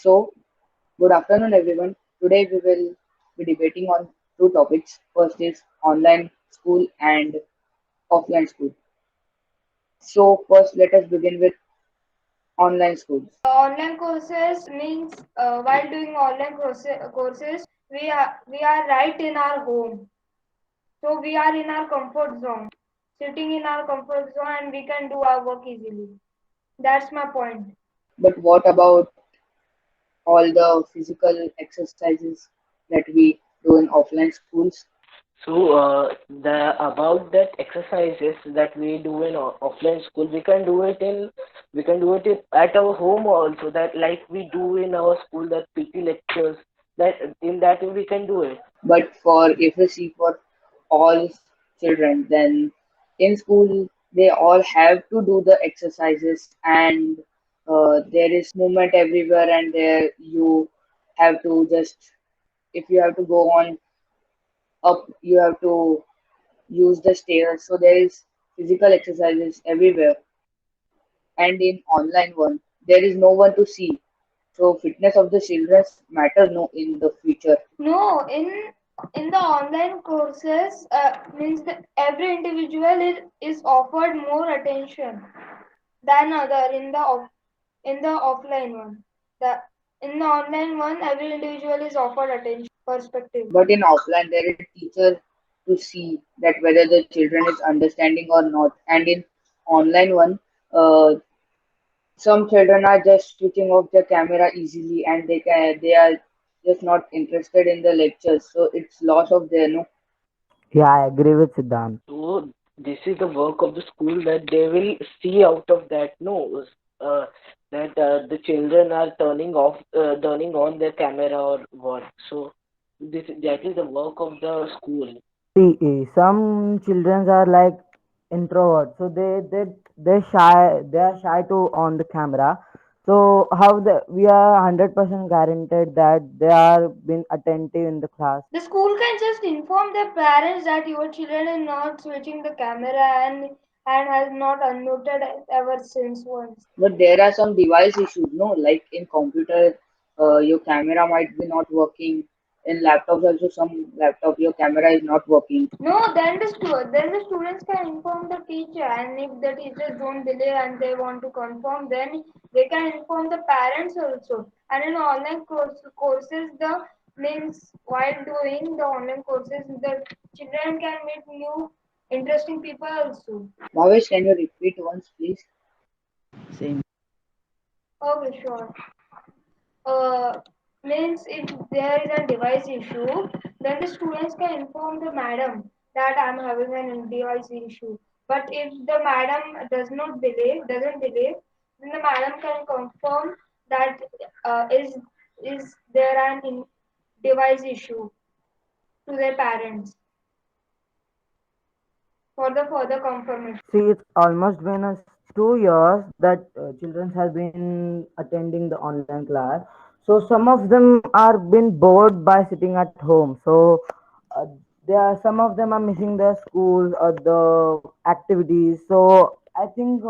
So, good afternoon, everyone. Today we will be debating on two topics. First is online school and offline school. So, first, let us begin with online schools. Online courses means while doing courses, we are right in our home. So we are in our comfort zone, sitting in our comfort zone, and we can do our work easily. That's my point. But what about all the physical exercises that we do in offline schools? The about that exercises that we do in offline school, we can do it at our home also. That like we do in our school, that PT lectures. That in that way we can do it. But for if we see for all children, then in school they all have to do the exercises, and there is movement everywhere, and there you have to just if you have to go on up, you have to use the stairs. So there is physical exercises everywhere, and in online one there is no one to see. So fitness of the children matter no in the future. No, in the online courses means that every individual is offered more attention than other in the offline one. The in the online one, every individual is offered attention perspective. But in offline, there is a teacher to see that whether the children is understanding or not. And in online one, uh, some children are just switching off the camera easily, and they are just not interested in the lectures. So it's loss of their no. Yeah, I agree with Siddhant. So this is the work of the school, that they will see out of that. No, that the children are turning on their camera or what. So this that is the work of the school. See, some children are like introverts, so they are shy to on the camera. So how we are 100% guaranteed that they are being attentive in the class. The school can just inform their parents that your children is not switching the camera and has not unmuted ever since once. But there are some device issues, no? Like in computer, your camera might be not working. In laptops also, some laptop your camera is not working. No, then the students can inform the teacher, and if the teachers don't believe and they want to confirm, then they can inform the parents also. And in courses, the means while doing the online courses, the children can meet new interesting people also. Bhavesh, can you repeat once, please? Same. Okay, sure. uh, Means if there is a device issue, then the students can inform the madam that I'm having a device issue. But if the madam doesn't believe, then the madam can confirm that is there device issue to their parents for the further confirmation. See, it's almost been 2 years that children have been attending the online class. So some of them are been bored by sitting at home. So uh, there are some of them are missing their schools or the activities. So I think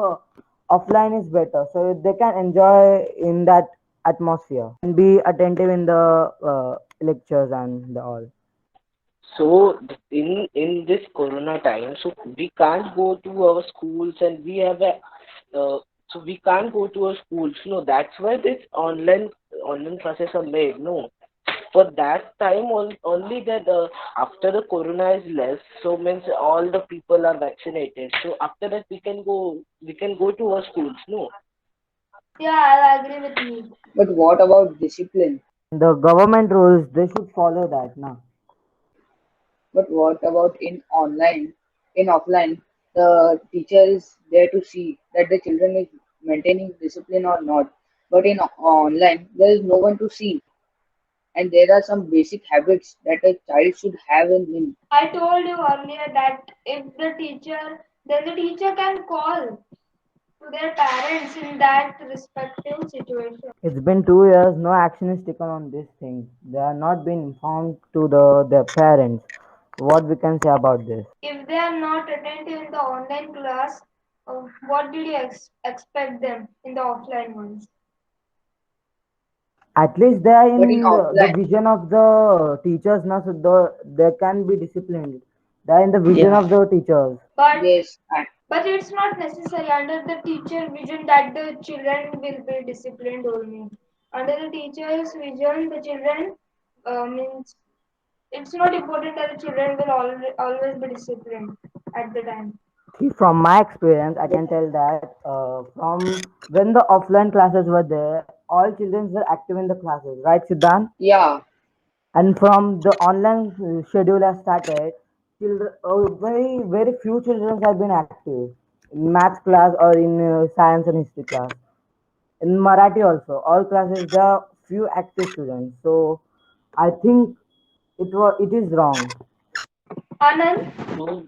offline is better. So they can enjoy in that atmosphere and be attentive in the lectures and the all. So in this Corona time, so we can't go to our schools, and we have a so we can't go to our schools. No, that's why this online classes are made. No, for that time only that after the Corona is less, so means all the people are vaccinated. So after that we can go to our schools. No. Yeah, I agree with me. But what about discipline? The government rules they should follow that now. But what about in online? In offline, the teacher is there to see that the children is maintaining discipline or not. But in online, there is no one to see, and there are some basic habits that a child should have in him. I told you earlier that then the teacher can call to their parents in that respective situation. It's been 2 years, no action is taken on this thing. They are not being informed to their parents. What we can say about this? If they are not attentive in the online class, what did you expect them in the offline ones? At least they are But in in the offline, vision of the teachers now, so they can be disciplined. They are in the vision Yeah. of the teachers. But yes, but it's not necessary under the teacher vision that the children will be disciplined only. Under the teacher's vision, the children means it's not important that the children will always be disciplined at the time. See, from my experience, I can tell that from when the offline classes were there, all children were active in the classes, right, Siddhant? yeah. And from the online schedule has started, children, very few children have been active in maths class or in science and history class. In Marathi also, all classes there are few active students. So I think it is wrong. Anand, So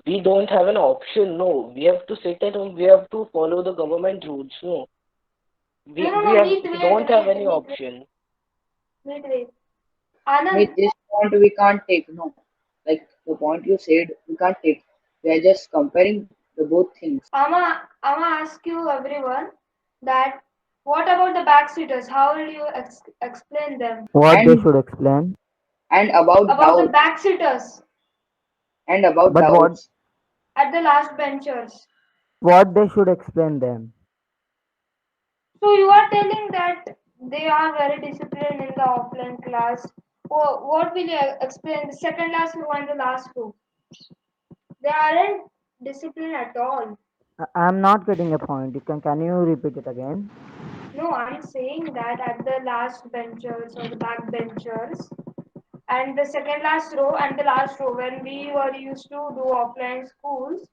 we don't have an option. No, we have to sit at home. We have to follow the government rules. No, no, we no, we no, have wait, we wait, don't have wait, any wait, option. wait, wait. With Anand, this point, we can't take no. Like the point you said, we can't take. We are just comparing the both things. I'ma ask you everyone that what about the backseaters? How will you explain them? What they And should explain, and about About the doubts backseaters and about but doubts. at the last benchers. what they should explain them. So you are telling that they are very disciplined in the offline class. What will you explain? The second last row and the last row. They aren't disciplined at all. I'm not getting a point. Can you repeat it again? No, I'm saying that at the last benchers or the back benchers and the second last row and the last row when we were used to do offline schools,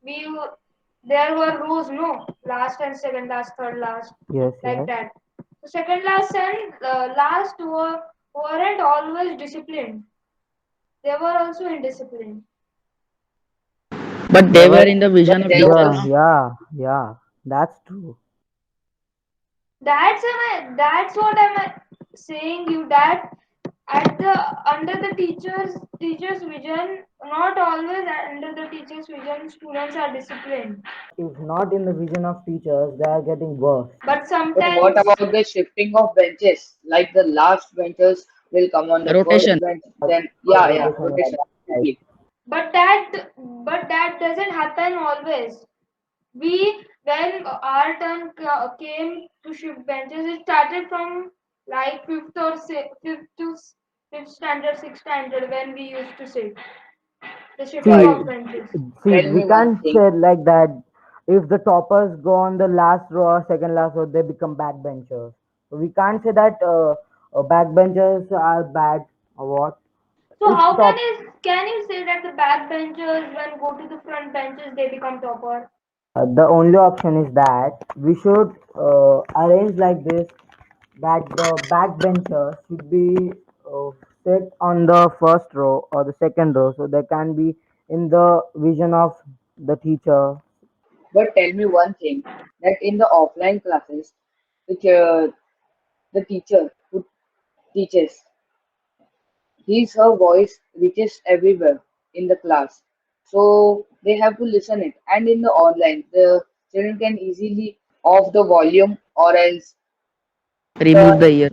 we there were rows, no, last and second last, third last, Yes, like yes. that. So second last and last weren't always disciplined. They were also indisciplined. But They they were were, in the But vision of there teacher, was no? yeah, that's true. That's what I'm saying you that at the under the teacher's vision, not always under the teacher's vision, students are disciplined. If not in the vision of teachers, they are getting worse. But but what sometimes about the shifting of benches? Like the last benches will come on the first Rotation. bench, then First yeah, rotation, yeah, rotation. that's right. Exactly. but that doesn't happen always. We when our turn came to shift benches, it started from like fifth to fifth standard, sixth standard when we used to sit the shifting But See, of benches. tell we me one can't thing, say like that. If the toppers go on the last row or second last row, they become backbenchers. So we can't say that backbenchers are bad or what. So If how top, can you say that the backbenchers when go to the front benches they become topper? the only option is that we should arrange like this that the backbenchers should be set on the first row or the second row, so they can be in the vision of the teacher. but tell me one thing that in the offline classes, the teacher who teaches, her voice reaches everywhere in the class. So they have to listen it. And in the online, the children can easily off the volume or else Remove turn. the ear.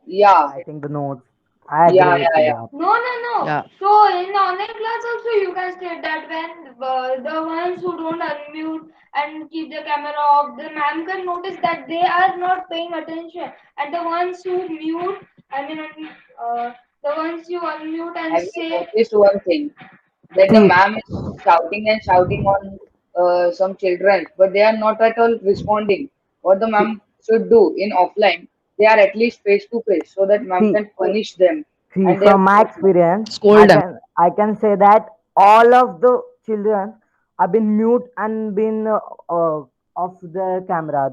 Yeah, Writing the notes. I agree yeah, with yeah, yeah. Siddharth. No, no, no. Yeah. So in online class also you can state that when the ones who don't unmute and keep the camera off, the ma'am can notice that they are not paying attention, and the ones who mute, I mean, the ones you unmute and Have you say, noticed one thing? That the See, ma'am is shouting and shouting on some children, but they are not at all responding. What the see, ma'am should do in offline, they are at least face to face so that ma'am see, can punish them see. and they From will my get more. experience, Scold them. I can say that all of the children have been mute and been off the camera.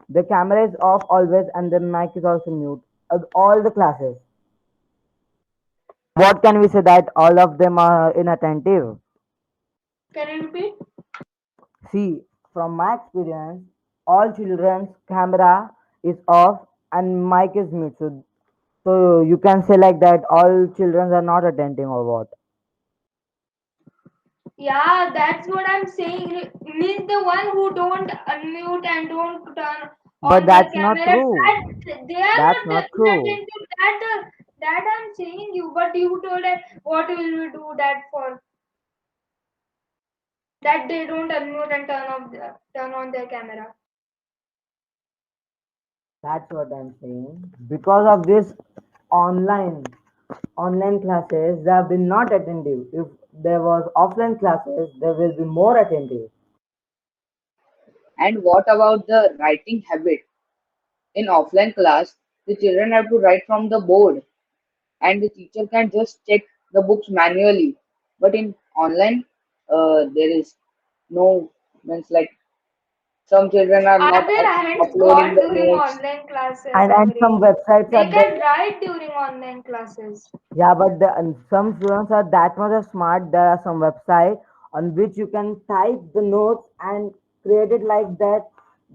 The camera is off always, and the mic is also mute. All the classes. What can we say that all of them are inattentive? can you repeat? See, from my experience, all children's camera is off and mic is mute. So you can say like that all children are not attending or what? Yeah, that's what I'm saying. Means the one who don't unmute and don't turn But on their that's not camera. true. That they are That's not not that true. into that. That I'm saying you, but you told that what will we do that for? That they don't unmute and turn on their camera. That's what I'm saying. Because of this online online classes, they have been not attentive. If there was offline classes, they will be more attentive. And what about the writing habit? In offline class, the children have to write from the board and the teacher can just check the books manually. But in online, there is no means like some children are not Are their hands uploading gone the during notes. online classes, And some Amrish? websites They are there. can write during online classes. Yeah, but and some students are that much of smart. There are some website on which you can type the notes and create it like that.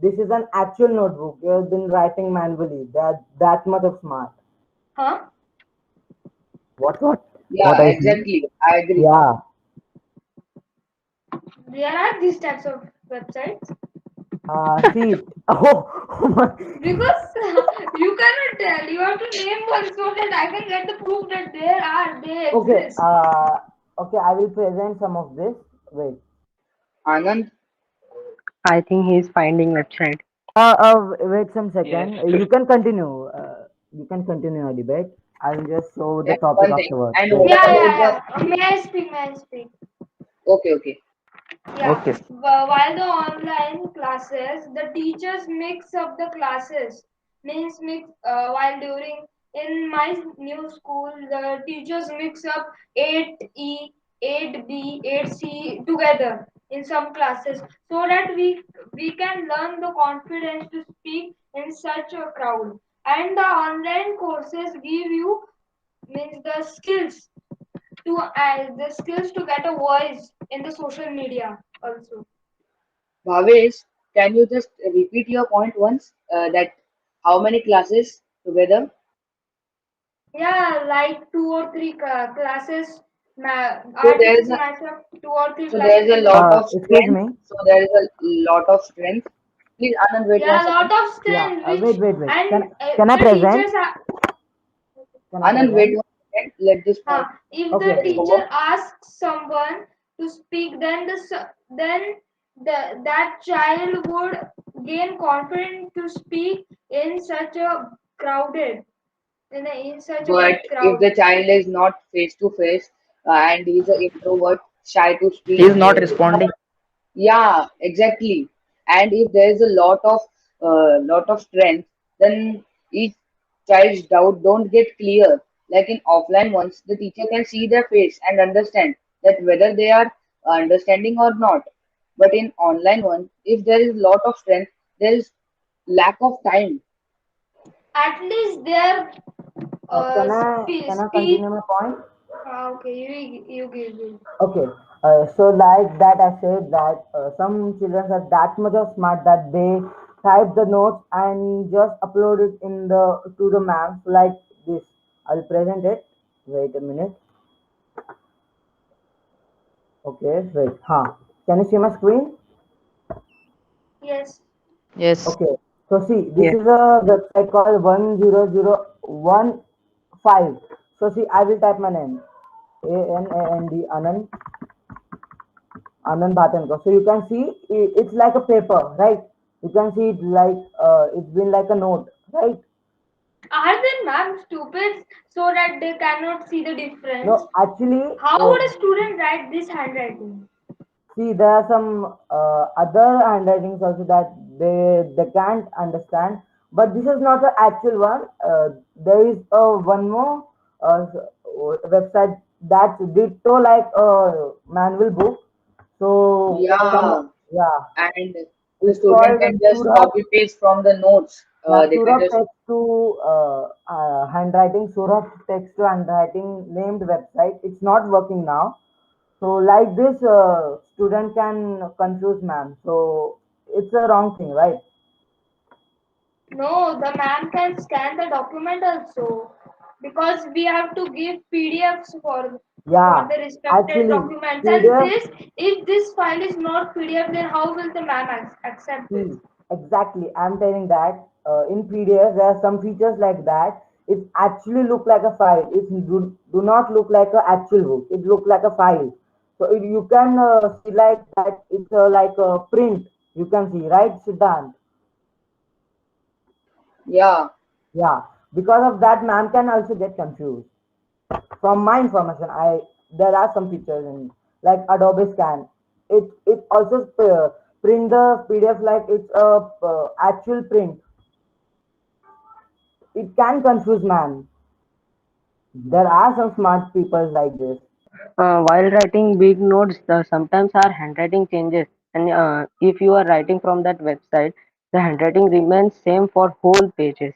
This is an actual notebook. You have been writing manually. They are that much of smart. Huh? What what what Yeah, I see? exactly. I agree. Yeah. There are these types of websites See. Oh my. because you cannot tell. You have to name one so that I can get the proof that they Okay. exist. Okay. I will present some of this. Wait. Anand, I think he's finding website. Wait some Yes. second. You can continue. You can continue your debate. I will just show the that's topic one thing. afterwards. And Wait. what Yeah, about yeah, the yeah. May I speak? May I speak? okay, okay. Yeah, Okay. while the online classes, the teachers mix up the classes. Means mix while during in my new school, the teachers mix up 8E, 8B, 8C together in some classes so that we can learn the confidence to speak in such a crowd. And the online courses give you means the skills to get a voice in the social media also. Bhavesh, can you just repeat your point once? That how many classes together? Yeah, like two or three classes. So Our there is teachers a match up two or three so there is classes a in lot one. of Excuse strength. me. So there is a lot of strength. Please, Anand, wait one Yeah, a second. lot of Yeah. strength Wait. which Wait. Wait. and Can I the present? teachers are. Can I Anand, wait present? one second. Let this point If the Okay. get over. teacher asks someone to speak, then that child would gain confidence to speak in such a crowded in such a But big if crowd. the child is not face to face and he's an introvert, shy to He speak, is not responding. yeah, exactly. And if there is a lot of strength, then each child's doubt don't get clear. Like in offline ones, the teacher can see their face and understand that whether they are understanding or not. But in online one, if there is lot of strength, there is lack of time. At least their Can I speech. continue my point? Okay, you give me. Okay. So like that, I said that some children are that much of smart that they type the notes and just upload it in the to the map like this. I'll present it. Wait a minute. Okay. Wait. Huh. Can you see my screen? Yes. Yes. Okay. So see, this Yeah. is a website called 10015. So see, I will type my name. ANAND Anand Anand Bhatanka. So you can see it's like a paper, right? You can see it like it's been like a note, right? Are they ma'am stupid so that they cannot see the difference? No, actually, How would a student write this handwriting? see there are some other handwritings also that they can't understand, but this is not the actual one. There is one more website that's ditto like a manual book. So some Yeah, yeah, and the it's student called can just Surat. copy paste from the notes. Yeah, They can just Surat text to handwriting named website. It's not working now. So like this, student can confuse ma'am. So it's a wrong thing, right? No, the ma'am can scan the document also because we have to give PDFs for Yeah, the respected actually, documents. And PDF. this, if this file is not PDF, then how will the ma'am accept See, this? Exactly, I'm telling that in PDF there are some features like that. It actually look like a file. Do not look like a actual book. It look like a file. So you can see like that. It's like a print. You can see, right, Siddhant? Yeah, Yeah. Because of that, ma'am can also get confused. From my information, I there are some features in like Adobe Scan. It also print the PDF like it's a actual print. It can confuse man. There are some smart people like this. While writing big notes, sometimes our handwriting changes, and if you are writing from that website, the handwriting remains same for whole pages.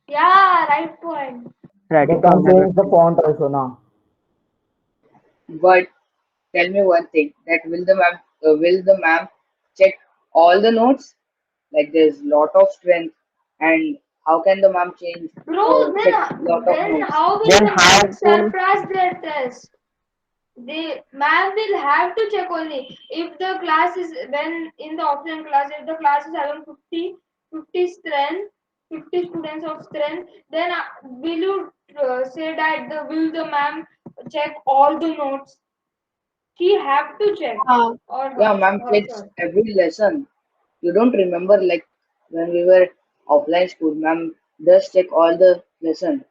Yeah, right point. They Writing from can that change the website. font also now. but tell me one thing, that will the ma'am check all the notes? Like there's lot of strength, and how can the ma'am Bro, check lot of then notes? how will Then the how ma'am to? surpass their test? The ma'am will have to check only if the class is when in the offline class, if the class is around 50 strength, 50 students of strength, then will you say that the will the ma'am check all the notes? She have to check Yeah, or yeah, her ma'am checks herself. every lesson. You don't remember like when we were offline school, ma'am does check all the lesson.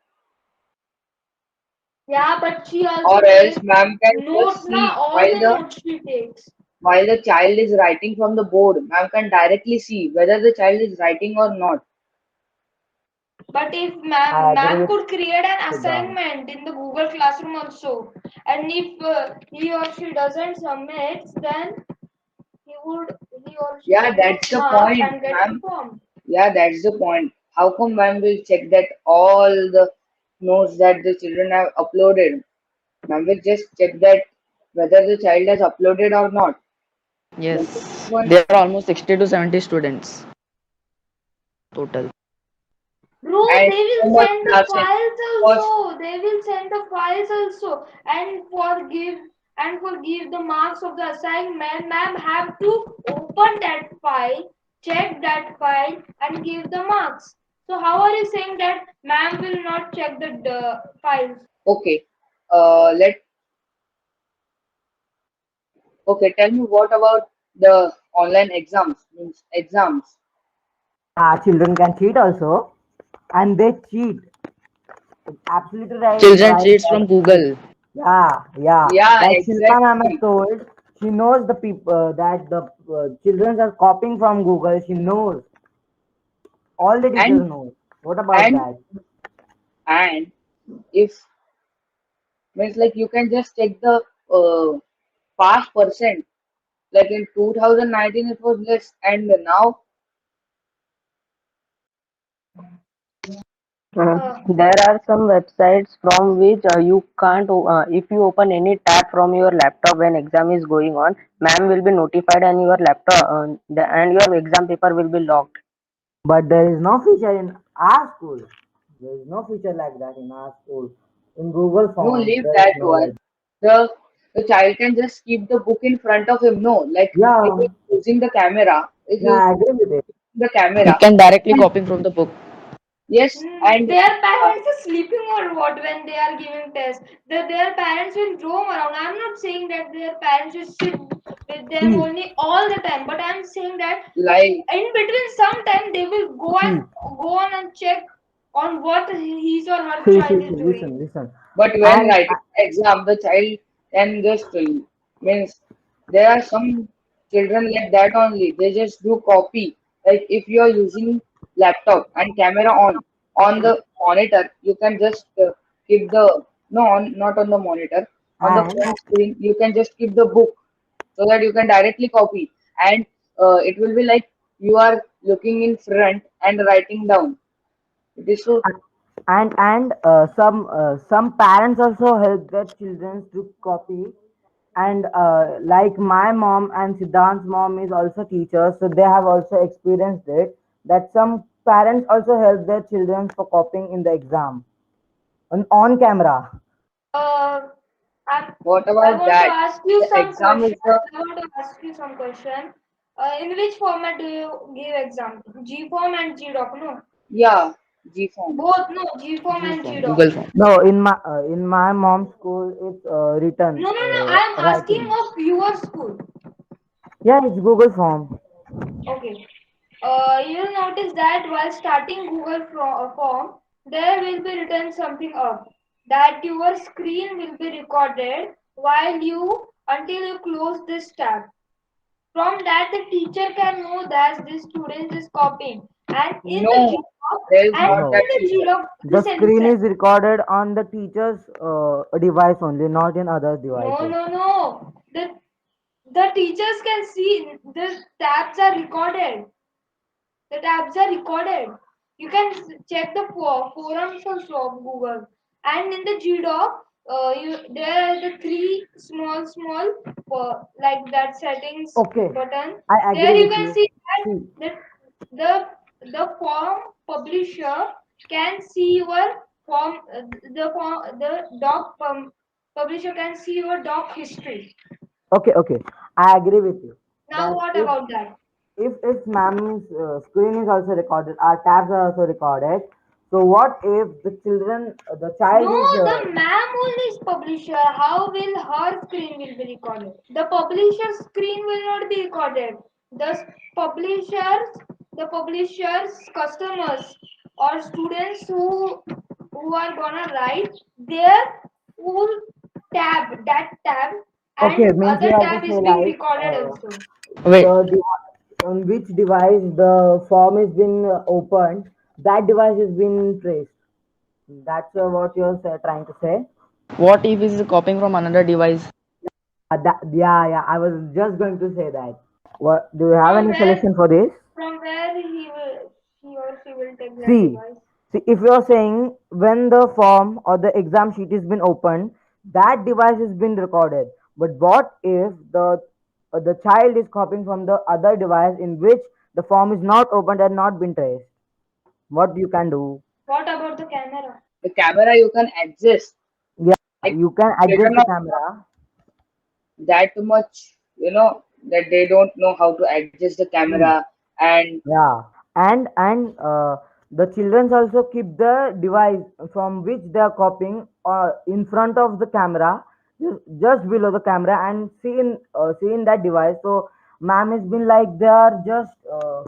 Yeah, but she Or also else takes ma'am can note just na see all the notes she takes. while the child is writing from the board, ma'am can directly see whether the child is writing or not. But if I agree ma'am with could create an Siddhant. assignment in the Google Classroom also, and if he or she doesn't submit, then he would he or she Yeah, would lose that's the marks point, and get ma'am. informed. Yeah, that's the point. How come ma'am will check that all the notes that the children have uploaded? Ma'am will just check that whether the child has uploaded or not. Don't you think Yes, one? there are almost 60 to 70 students total. Bro, And they so will much send the classes. files First, also. They will send the files also, and forgive the marks of the assignment. Ma'am have to open that file, check that file, and give the marks. So how are you saying that ma'am will not check the files? okay. Let okay. Tell me what about the online exams? Means exams. Yeah, children can cheat also, and they cheat. It's absolutely right. Children Right. cheats That from cheat. Google. Yeah, yeah. Yeah, Like Shilpa ma'am has exactly. told, she knows the people that the children are copying from Google. She knows. All the teachers And know. What about and that? and if means like you can just check the past percent. Like in 2019 it was less, and now Uh, There are some websites from which you can't, if you open any tab from your laptop when exam is going on, ma'am will be notified and your laptop and your exam paper will be locked. But there is no feature in our school. There is no feature like that in our school. In Google no, Forms, leave there is that no one. like. The the child can just keep the book in front of him. No, like if Yeah, he's using the camera, if yeah, he's I agree with it. using the He camera, can directly and copy from the book. yes, and Their parents are sleeping or what when they are giving tests. Their parents will roam around. I'm not saying that their parents will sit with them See, only all the time, but I'm saying that like in between some time they will see, go on and check on what his or her child is listen, doing. listen. but when And writing exam, the child can just means there are some children like that only. They just do copy. Like if you are using laptop and camera on the monitor, you can just keep the no on not on the monitor, on the and front screen. You can just keep the book so that you can directly copy, and it will be like you are looking in front and writing down. It is so. some parents also help their children to copy. And like my mom and Siddhant's mom is also teachers, so they have also experienced it. That some parents also help their children for copying in the exam on camera. Uh, I, What I about want to that? ask you The some exam question. is the I want to ask you some question. In which format do you give exam? G form and G doc, no? Yeah, G form. Both, no, G form G and G form, doc. Google form. No, in my mom's school, it's written No, no, no. I am asking writing. of your school. Yeah, it's Google form. Okay. You'll notice that while starting Google form, there will be written something up that your screen will be recorded while you until you close this tab. From that, the teacher can know that this student is copying, and in the No, GDoc, there is and not No, that in the feature. GDoc, the listen, screen listen. is recorded on the teacher's device only, not in other No, devices. no, no. The teachers can see the tabs are recorded. The tabs are recorded. You can check the forums also of Google. And in the GDoc, there are the three small like that settings Okay, button. I There agree you with can you. see See, that the form publisher can see your form the publisher can see your doc history. okay, I agree with you Now that what about that? if ma'am's screen is also recorded, our tabs are also recorded. So what if the children, the child No, is the ma'am only is publisher. How will her screen will be recorded? The publisher's screen will not be recorded. The publishers, the publishers, customers or students who are gonna write their full that tab okay, and means you other have to tab is say being like recorded also. Wait, on which device the form has been opened, that device has been traced. That's what you're trying to say. what if is copying from another device? Yeah, I was just going to say that. What do you have From any where solution for this? he or she will take that See, device. see, if you're saying when the form or the exam sheet has been opened, that device has been recorded. But what if the child is copying from the other device in which the form is not opened and not been traced? What you can do? What about the camera? The camera you can adjust. Yeah, Like you can children adjust the are camera. that much, that they don't know how to adjust the See, camera and yeah, and the children also keep the device from which they are copying in front of the camera, just below the camera, and seeing that device. So, ma'am has been like they are just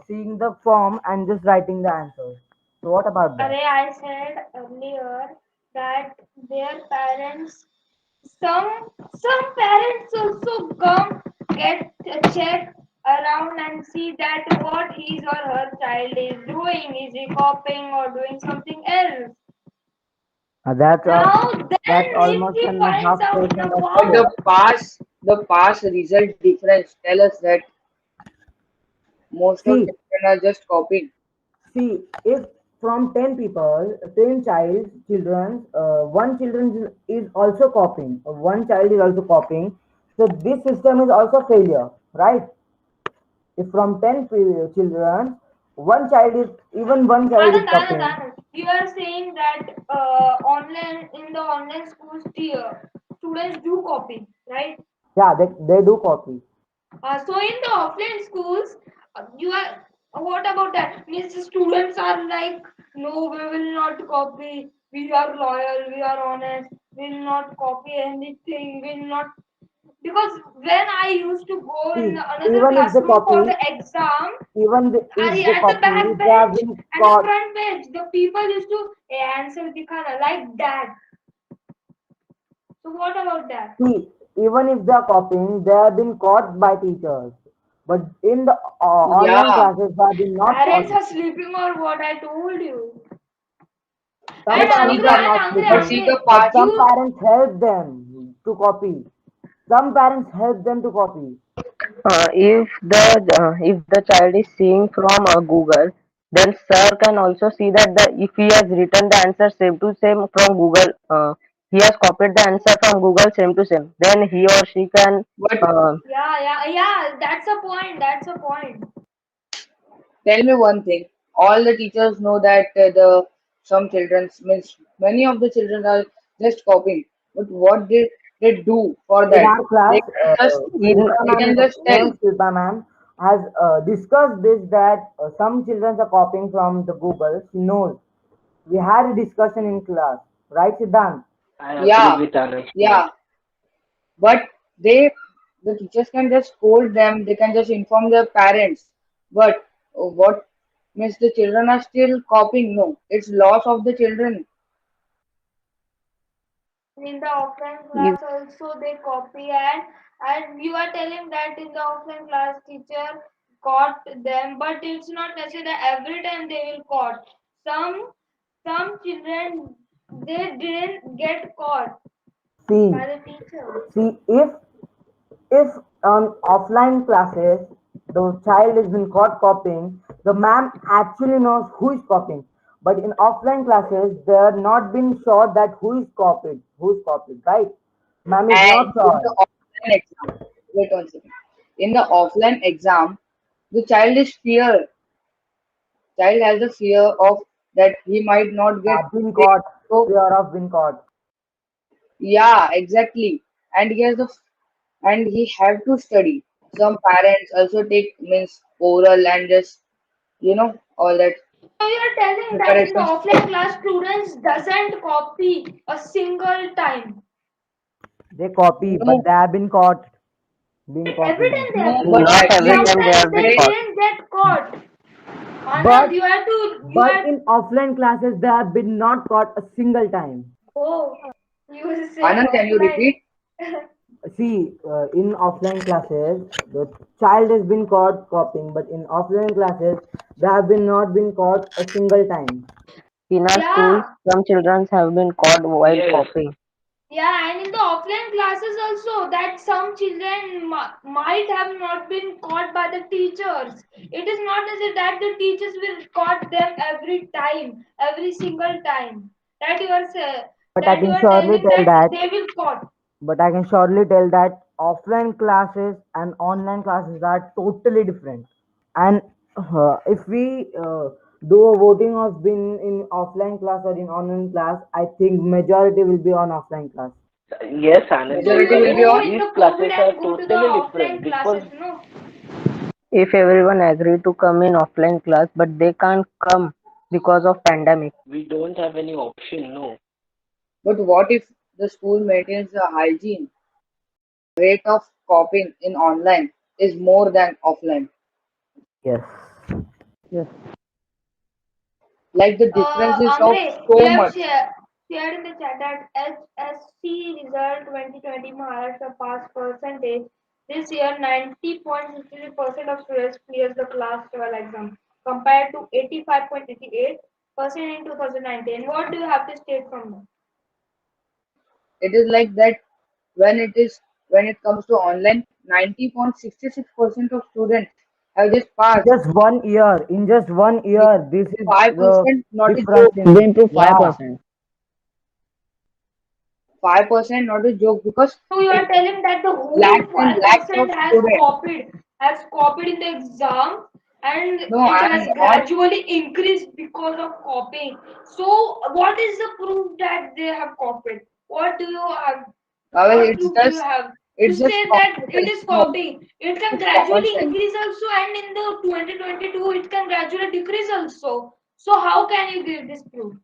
seeing the form and just writing the answers. So, what about that? Array, I said earlier that their parents, some parents also come get a check around and see that what his or her child is doing. Is he copying or doing something else? Uh, that's uh, Now then, that's if almost he an finds half out percent now, of but wow, the past result difference tell us that most of see. children are just copying. See, if from 10 people, 10 children, one children is also copying, one child is also copying, so this system is also failure, right? If from 10 children, even one child is copying, Anand, you are saying that online in the online schools, students do copy, right? yeah, they do copy. So in the offline schools, you are. What about that? Means the students are like, no, we will not copy. We are loyal. We are honest. We will not copy anything. We will not because when I used to go in See, another even if they classroom for copy, the exam, if they at the copy, back they have bench been and the caught. front bench, the people used to answer dikhana like that. So what about that? See, even if they are copying, they have been caught by teachers. But in the online Yeah, classes, they have been not Parents caught. are sleeping or what I told you. Some but see parents the are not but sleeping, see the but past. some You parents help them to copy. Some parents help them to copy. If the child is seeing from Google, then sir can also see that if he has written the answer same to same from Google, he has copied the answer from Google same to same. Then he or she can But uh, yeah, that's a point. That's a point. tell me one thing: all the teachers know that the some children means many of the children are just copying. But what did they do for In that? our class, They can just in Shilpa they ma'am, can just tell. Shilpa ma'am, has discussed this that some children are copying from the Google. She knows. We had a discussion in class, right, Siddhant? I agree Yeah, with Anand's point. yeah, but they, the teachers can just scold them, they can just inform their parents. But what means the children are still copying? No, it's loss of the children. In the offline If, class also they copy, and you are telling that in the offline class teacher caught them, but it's not necessary that every time they will caught. Some children, they didn't get caught See, by the teacher. see, if on offline classes the child has been caught copying, the ma'am actually knows who is copying. But in offline classes, they are not been sure that who is copied, right? Ma'am is And not in the sure. offline exam, wait 1 second. In the offline exam, the child is fear. Child has the fear of that he might not get Been paid. caught, So fear of being caught. yeah, exactly. And he has the and he have to study. Some parents also take means oral and just all that So you are telling that in the preparations. offline class students doesn't copy a single time. They copy, but No, they have been caught being Every copying. time they no, have but caught. not at every least time they Sometimes have been they they caught. didn't get caught. But Anand, you have to, you but have, in offline classes, they have been not caught a single time. oh, you were saying Anand, can you offline. repeat? See, in offline classes, the child has been caught copying, but in offline classes, they have been not been caught a single time. In our schools, Yeah, some children have been caught while Yes, copying. yeah, and in the offline classes also, that some children might have not been caught by the teachers. It is not necessary that the teachers will caught them every time, every single time. That you are But I that you can are surely telling tell that that. they will caught. But I can surely tell that offline classes and online classes are totally different. And if we do a voting of being in offline class or in online class, I think majority will be on offline class. yes, Anand, So Majority you will because be go on. in these the COVID classes are and go to the totally offline different. Because classes, no? If everyone agree to come in offline class, but they can't come because of pandemic. we don't have any option, no. But what if the school maintains the hygiene? Rate of copying in online is more than offline. Yes. Yes. Like the difference is of Amre, you so have much. shared in the chat that HSC result 2020 Maharashtra pass percentage. This year, 90.63% of students clears the class 12 exam compared to 85.88% in 2019. What do you have to state from that? It is like that when it comes to online, 90.66% of students have just passed. In just one year, this is Five the percent not a difference joke. They in, improve yeah. 5%. 5% not a joke because So you are telling that the whole lakhs and lakhs of 5% students. has copied in the exam, and No, it I am has not. gradually increased because of copying. So what is the proof that they have copied? What do you have? Well, What proof do you have to it's just say common that it sense. is No, copying? It can it's common gradually sense. increase also, and in the 2022 it can gradually decrease also. So how can you give this proof?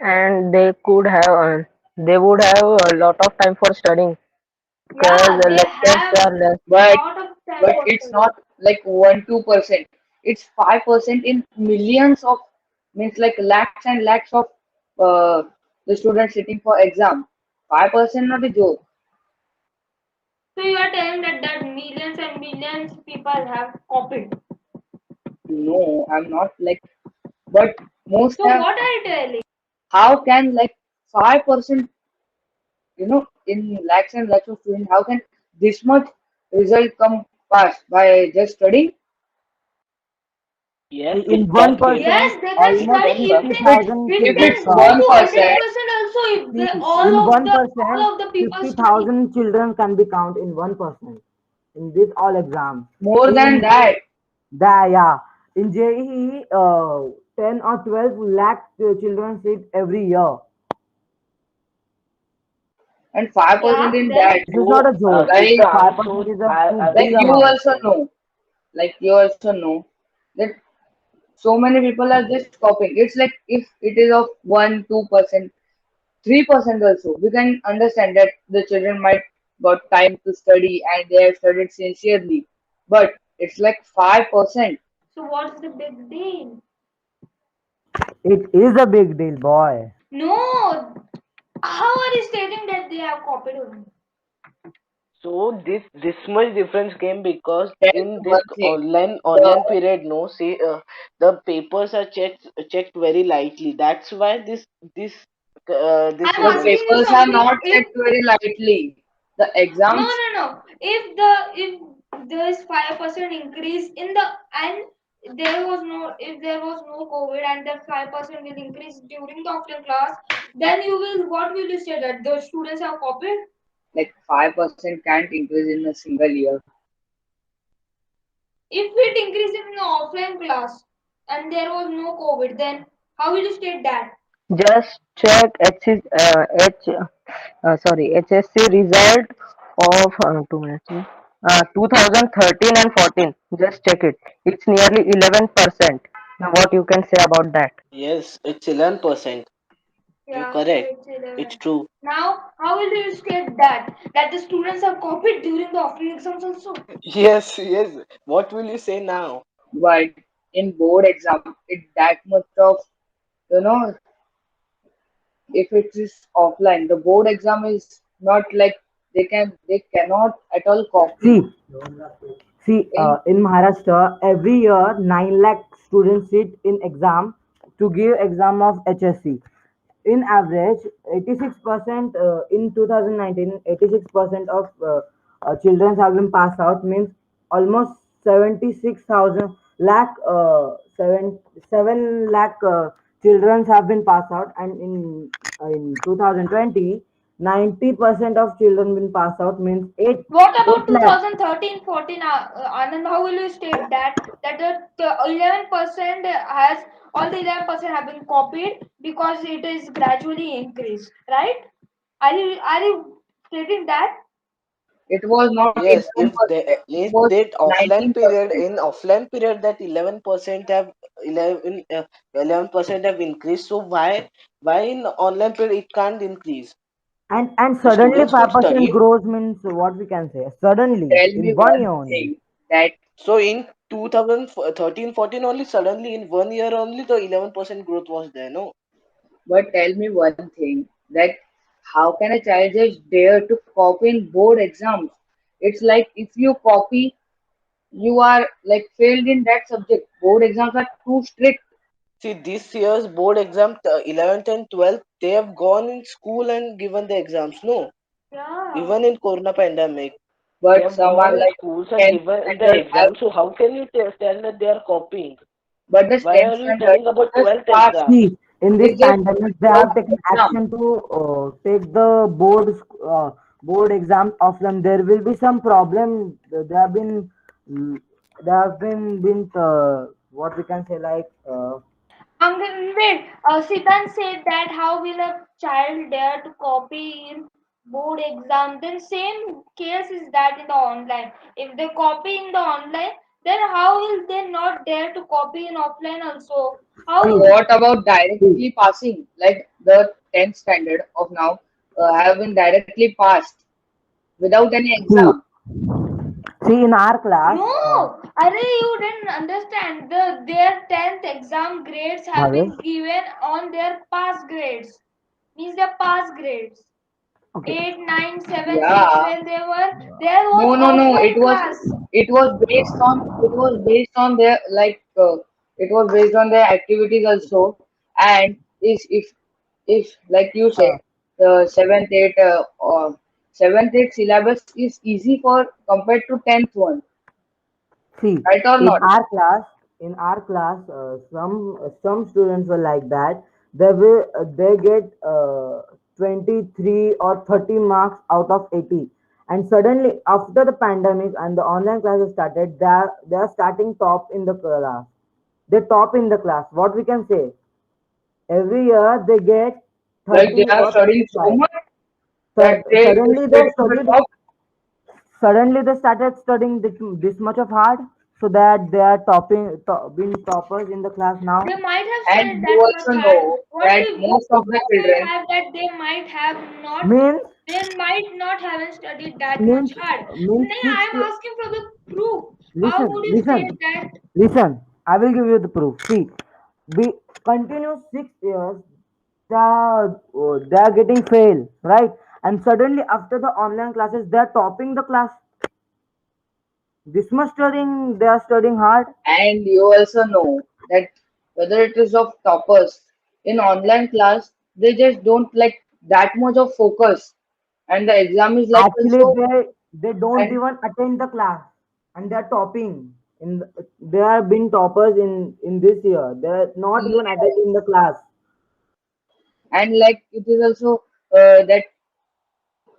And they would have a lot of time for studying because Yeah, the they lectures have are less. But lot of time but for it's study. not like 1-2%. It's 5% in millions of means like lakhs and lakhs of uh, the students sitting for exam. 5% not a joke. So you are telling that millions and millions people have copied. No, I'm not like. But most So have. what are you telling? How can like 5%? In lakhs and lakhs of students, how can this much result come fast by just studying? Yes, See, in in that one case, Yes, percent, they can almost study if If they. it's 50,000 It if children can it's go come. to 1%, 100% also if See, they in all of one the percent, all of the people study. 50,000 children can be counted in 1%. In this all exams. more than In that, yeah. In JEE, 10 or 12 lakh children sit every year. And 5% Yeah, in then that, This is not So, a joke. like Siddhant, 5% so is a too I big will like you say amount. also something. know, like you also know that so many people are just copying. It's like if it is of 1, 2%, 3% also, we can understand that the children might got time to study and they have studied sincerely. But it's like 5%. so what's the big deal? It is a big deal, boy. No, how are you stating that they have copied only? So this much difference came because Tell me in this one thing. online The period, no, see, the papers are checked very lightly. That's why this I'm the is asking you papers are something. not If checked very lightly. The no, exams, no, no. If there is 5% increase in the and there was no COVID and that 5% will increase during the offline class, then you will what will you say that the students have copied? like 5% can't increase in a single year. If it increases in the offline class and there was no COVID, then how will you state that? Just check HSC result of 2 minutes. 2013 and 14. Just check it. It's nearly 11%. Now, what you can say about that? yes, it's 11%. You Yeah, correct. it's It's 11. true. Now, how will you state that the students have copied during the offline exams also? Yes, yes. What will you say now? But in board exam, it that much of, you know, if it is offline, the board exam is not like they cannot at all copy. See, In in Maharashtra, every year 9 lakh students sit in exam to give exam of HSC. In average, 86% in 2019, 86% of children have been passed out, means almost 76,000 lakh, 7 lakh children have been passed out, and in 2020, 90% of children been passed out, means 8 What 8 about lakh. 2013, 14, Anand? How will you state that the 11% has all the 11% have been copied because it is gradually increased, right? Are you stating that? it was not Yes, 11%, it if was that offline period 19%. in offline period that 11% have 11% have increased. So why in online period it can't increase? And The suddenly students could 5% study. grows, means what we can say? Suddenly, Tell me in one one year only. thing that, So in 2013-14 only suddenly in 1 year only the 11% growth was there. No. but tell me one thing that how can a child just dare to copy in board exams? It's like if you copy, you are like failed in that subject. Board exams are too strict. See, this year's board exam, 11th and 12th, they have gone in school and given the exams. No, Yeah. even in Corona pandemic, they But have some gone are in like schools and 10th given the standard have, exam. So how can you tell that they are copying? but the Why 10th are you standard telling about just 12th passed. exam? See, in They this just pandemic, they without have taken exam. action to take the board exams off them. There will be some problem. There have been, mm, there have been what we can say, like Wait, Siddhant said that how will a child dare to copy in board exam? Then same case is that in the online. If they copy in the online, then how will they not dare to copy in offline also? And How? see, what about see, directly passing? Like the 10th standard of now have been directly passed without any see, exam. see, in our class, No, Arey, you didn't understand. Their 10th exam grades have Bhavesh, been given on their pass grades. Means their pass grades. okay, 8, 9, 7, 6 Yeah. when they were there was No, no, no. offline class. It was based on their it was based on their activities also. And is if like you say the seventh eight syllabus is easy for compared to 10th one, see, right or in not? our class, some students were like that. They get 23 or 30 marks out of 80, and suddenly after the pandemic and the online classes started, they are starting top in the class. They top in the class. What we can say? Every year they get Like they 30 are or studying so 35. much. they go Suddenly they straight to the studied. top. Suddenly they started studying this much of hard, so that they are being toppers in the class They now. might have And studied you that much also hard. know What that we most of the say children, have that Means they might not have studied that much means hard. means Then I six. am asking for the proof. How Listen, would you say listen, that listen. I will give you the proof. See, we continue 6 years. They are getting fail, right? And suddenly after the online classes, they are topping the class. This much studying, they are studying hard. and you also know that whether it is of toppers in online class, they just don't like that much of focus, and the exam is like Actually, also. they don't And even attend the class, and they are topping. They are being toppers in this year. They are not even yes, attending the class. and like it is also that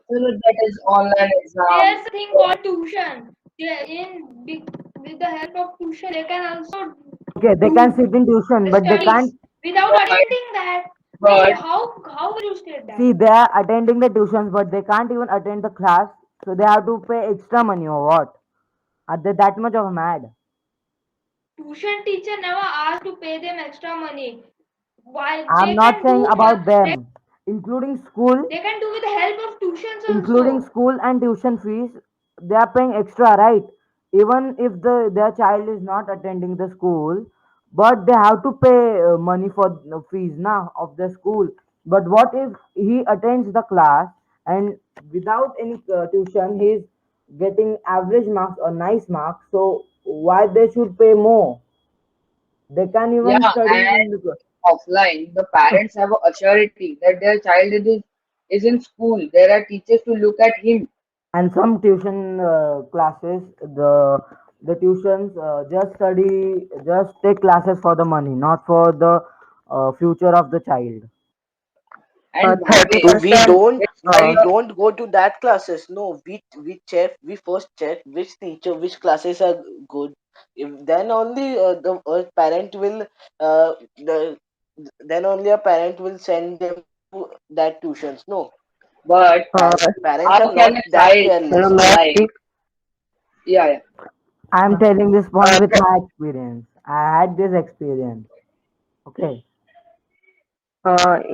that is online exam. there's a thing called tuition? With the help of tuition, they can also Okay, they can do sit in tuition, the but they can't. studies without But attending that. but How will you state that? See, they are attending the tuitions, but they can't even attend the class, so they have to pay extra money or what? Are they that much of a mad? Tuition teacher never asked to pay them extra money. Why I'm not saying about them, including school, they can do with the help of tuitions including also. school and tuition fees. They are paying extra, right? Even if their child is not attending the school, but they have to pay money for fees now of the school. But what if he attends the class and without any tuition, he's getting average marks or nice marks? So why they should pay more? They can even yeah, study and in the. offline, the parents have a assurity that their child is in school. There are teachers to look at him. And some tuition classes, the tuitions just take classes for the money, not for the future of the child. And Thirty So nowadays, percent. it's we like don't go to that classes. No, we first check which teacher, which classes are good. If then only the parent will the then only a parent will send them to that tuitions. No, but Uh, parents how are can not a that child careless. may I like speak? yeah, yeah. I'm telling this point Uh, with my experience. I had this experience. Okay.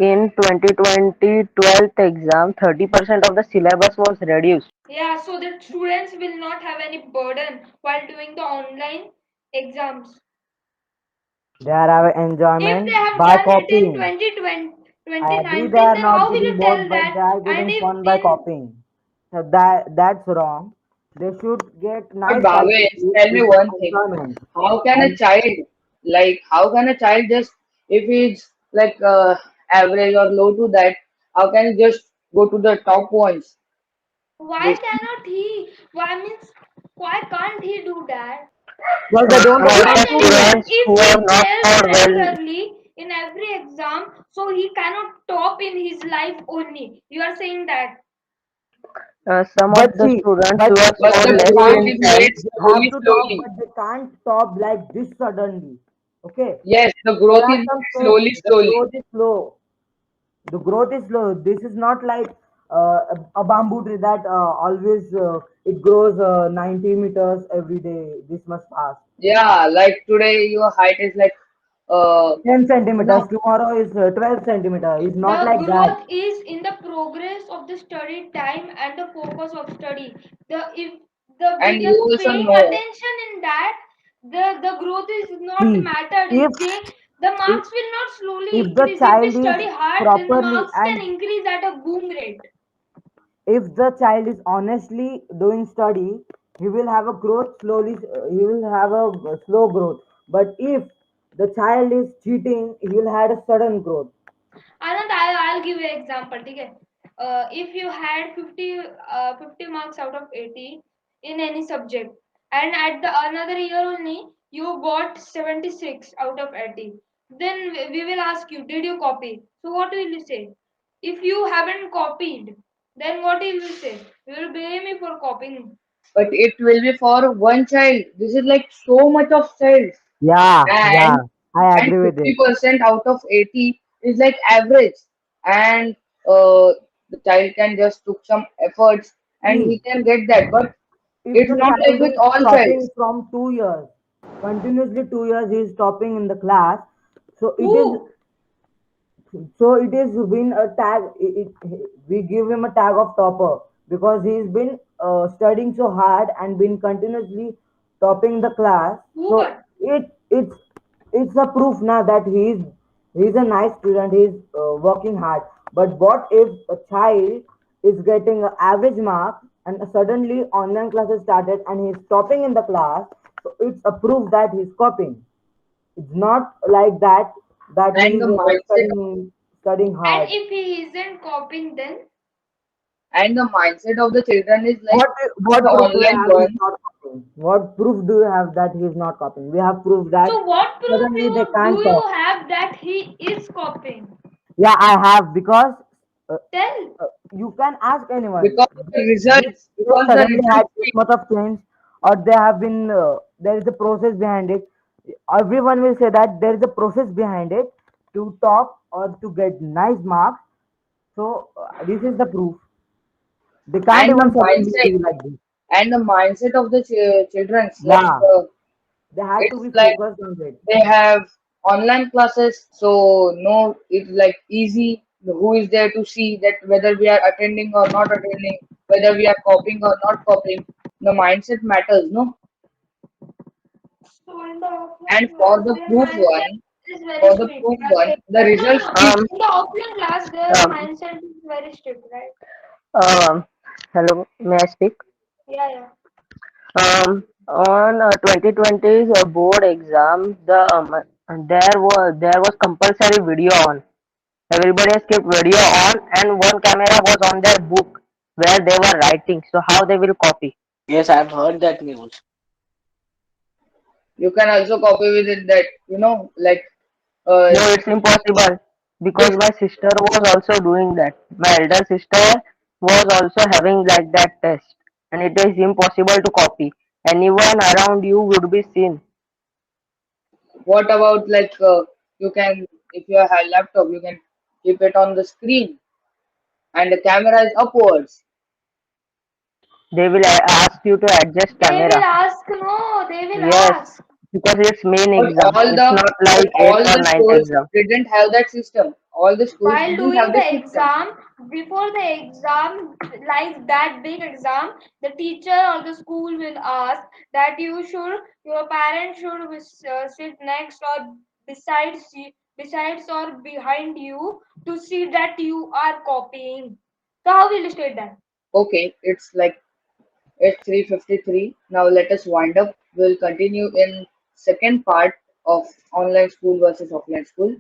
in 2020 12th exam, 30% of the syllabus was reduced. Yeah, so the students will not have any burden while doing the online exams. They are having If they enjoyment have by done it in copying. 2020, I agree they 2019, are then not how will getting you tell bored, but they that? are And getting if fun by in copying. So that's wrong. They should get But nice Bhavesh, quality tell me with the one thing. enjoyment. How can a And child how can a child just if he's like average or low to that, how can he just go to the top ones? why This cannot he? Why can't he do that? because they don't Some of You are want the telling to. that students if who he have not fails scored well, regularly in every exam, so he cannot top in his life only. You are saying that. some of But the see, students but who have but scored the less growth in is 10th, made they have slowly, to top, slowly. but they can't top like this suddenly. Okay, Yes, the there growth are is some made steps. slowly, The slowly. growth is slow. The growth is slow. This is not like a bamboo tree that always it grows 90 meters every day. This much fast. Yeah, like today your height is like 10 no, centimeters. Tomorrow is 12 centimeter. It's not The like that. growth is in the progress of the study time and the focus of study. The if the and with you the also paying know attention in that, the growth is not See, mattered. if The if marks will not slowly if the increase. If we child is study hard, then the properly marks can and increase at a boom rate. if the child is honestly doing study, he will have a growth slowly. He will have a slow growth. But if the child is cheating, he will have a sudden growth. Anand, I'll give you an example. Okay? If you had 50 marks out of 80 in any subject, and at the another year only you got 76 out of 80, then we will ask you, did you copy? So what will you say? If you haven't copied, then what will you say? You will blame me for copying. but it will be for one child. This is like so much of child. Yeah, yeah, and I and agree with it. 50% out of 80 is like average. And uh, The child can just took some efforts and he See, can get that. But if it's the not like child with is all stopping childs. from 2 years, continuously 2 years he is stopping in the class, so it is Who? it is been a tag. We give him a tag of topper because he's been studying so hard and been continuously topping the class. Who So got? it's a proof now that he's a nice student. He's working hard. But what if a child is getting an average mark and suddenly online classes started and he's topping in the class? So it's a proof that he's copying. It's not like that And he's the mindset studying And hard. if he isn't copying, then and the mindset of the children is like What the proof do you online have he's one. not copying? What proof do you have that he's not copying? We have proof that so what proof suddenly they you do can't you copy. have that he is copying? Yeah, I have because uh, Tell. you can ask anyone. Because of the results, They because the suddenly had results this speak. much of change, or they have been there is a process behind it. Everyone will say that there is a process behind it to top or to get nice marks. So this is the proof. They can't And the even suddenly mindset be like this. and the mindset of the children's like Yeah, they have to it's be like focused on it. they have online classes, so no, it's like easy. Who is there to see that whether we are attending or not attending, whether we are copying or not copying? The mindset matters, no? So in the offline And class, their mindset is very for the strict, proof right? one, the No, results no. speak. Um, In the offline class, their um, mindset is very strict, right? um, Hello, may I speak? Yeah, yeah. On 2020's board exam, there was compulsory video on. Everybody has kept video on, and one camera was on their book where they were writing. So how they will copy? Yes, I've heard that news. You can also copy with it that like uh, No, it's impossible because this my sister was also doing that. My elder sister was also having like that test, and it is impossible to copy. Anyone around you would be seen. what about like you can if you have a laptop you can keep it on the screen and the camera is upwards. They will ask you to adjust They will camera. ask, no, they will Yes, ask. because it's main But exam. all It's the not but like all 8th or the ninth schools exam. didn't have that system. All the schools While didn't have doing this the system. exam, before the exam, like that big exam, the teacher or the school will ask that your parents should sit next or besides or behind you to see that you are copying. So how will you state that? Okay, it's 3:53. Now let us wind up. We'll continue in second part of online school versus offline school.